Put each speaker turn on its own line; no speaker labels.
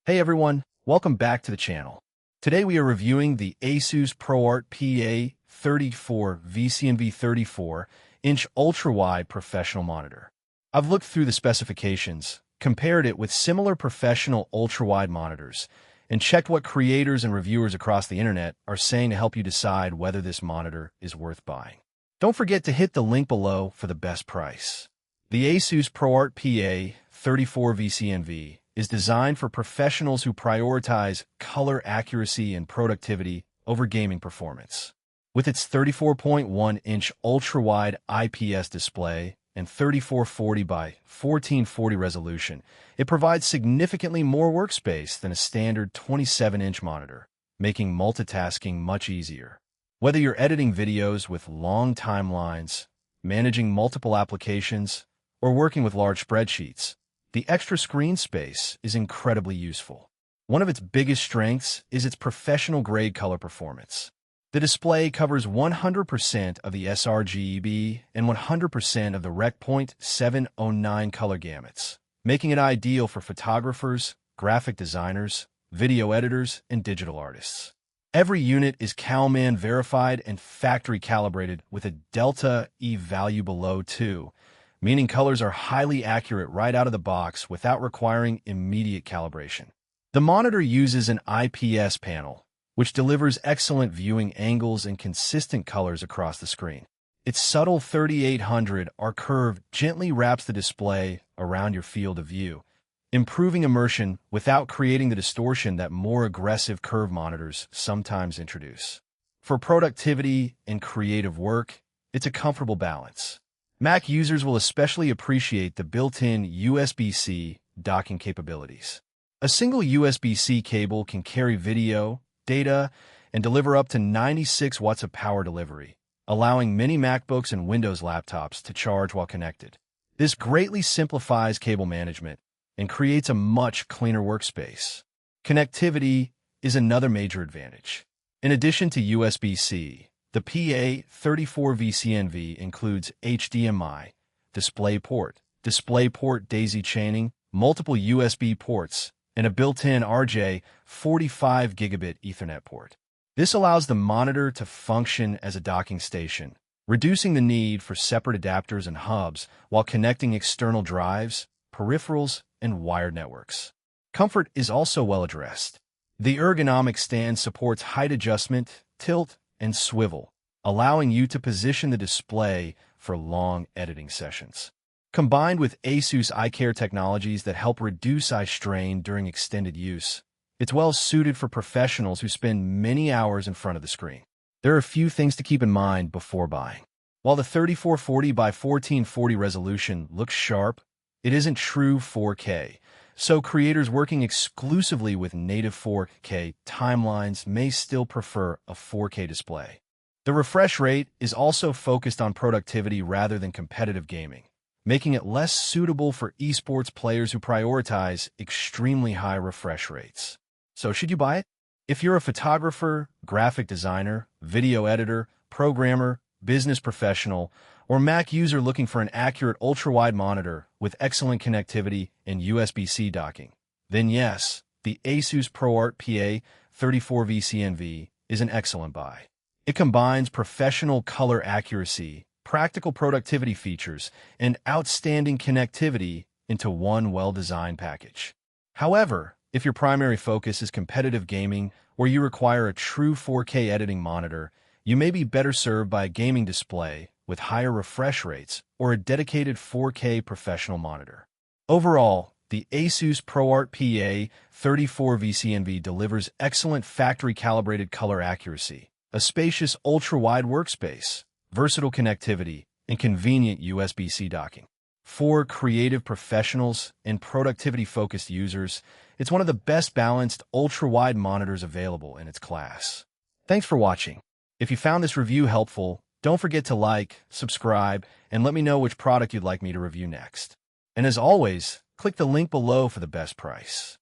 Hey everyone, welcome back to the channel. Today we are reviewing the ASUS ProArt PA34VCNV 34-inch ultra-wide professional monitor. I've looked through the specifications, compared it with similar professional ultra-wide monitors, and checked what creators and reviewers across the internet are saying to help you decide whether this monitor is worth buying. Don't forget to hit the link below for the best price. The ASUS ProArt PA34VCNV is designed for professionals who prioritize color accuracy and productivity over gaming performance. With its 34.1-inch ultra-wide IPS display and 3440 by 1440 resolution, it provides significantly more workspace than a standard 27-inch monitor, making multitasking much easier. Whether you're editing videos with long timelines, managing multiple applications, or working with large spreadsheets, the extra screen space is incredibly useful. One of its biggest strengths is its professional-grade color performance. The display covers 100% of the sRGB and 100% of the Rec. .709 color gamuts, making it ideal for photographers, graphic designers, video editors, and digital artists. Every unit is Calman Verified and factory calibrated with a delta E value below 2, meaning colors are highly accurate right out of the box without requiring immediate calibration. The monitor uses an IPS panel, which delivers excellent viewing angles and consistent colors across the screen. Its subtle 3800R curve gently wraps the display around your field of view, improving immersion without creating the distortion that more aggressive curve monitors sometimes introduce. For productivity and creative work, it's a comfortable balance. Mac users will especially appreciate the built-in USB-C docking capabilities. A single USB-C cable can carry video, data, and deliver up to 96 watts of power delivery, allowing many MacBooks and Windows laptops to charge while connected. This greatly simplifies cable management and creates a much cleaner workspace. Connectivity is another major advantage. In addition to USB-C, the PA34VCNV includes HDMI, DisplayPort daisy chaining, multiple USB ports, and a built-in RJ45 gigabit Ethernet port. This allows the monitor to function as a docking station, reducing the need for separate adapters and hubs while connecting external drives, peripherals, and wired networks. Comfort is also well addressed. The ergonomic stand supports height adjustment, tilt, and swivel, allowing you to position the display for long editing sessions. Combined with ASUS eye-care technologies that help reduce eye strain during extended use, it's well suited for professionals who spend many hours in front of the screen. There are a few things to keep in mind before buying. While the 3440 by 1440 resolution looks sharp, it isn't true 4K, so creators working exclusively with native 4K timelines may still prefer a 4K display. The refresh rate is also focused on productivity rather than competitive gaming, making it less suitable for esports players who prioritize extremely high refresh rates. So should you buy it? If you're a photographer, graphic designer, video editor, programmer, business professional, or Mac user looking for an accurate ultra-wide monitor with excellent connectivity and USB-C docking, then yes, the ASUS ProArt PA34VCNV is an excellent buy. It combines professional color accuracy, practical productivity features, and outstanding connectivity into one well-designed package. However, if your primary focus is competitive gaming or you require a true 4K editing monitor, you may be better served by a gaming display with higher refresh rates or a dedicated 4K professional monitor. Overall, the ASUS ProArt PA34VCNV delivers excellent factory-calibrated color accuracy, a spacious ultra-wide workspace, versatile connectivity, and convenient USB-C docking. For creative professionals and productivity-focused users, it's one of the best balanced ultra-wide monitors available in its class. Thanks for watching. If you found this review helpful, don't forget to like, subscribe, and let me know which product you'd like me to review next. And as always, click the link below for the best price.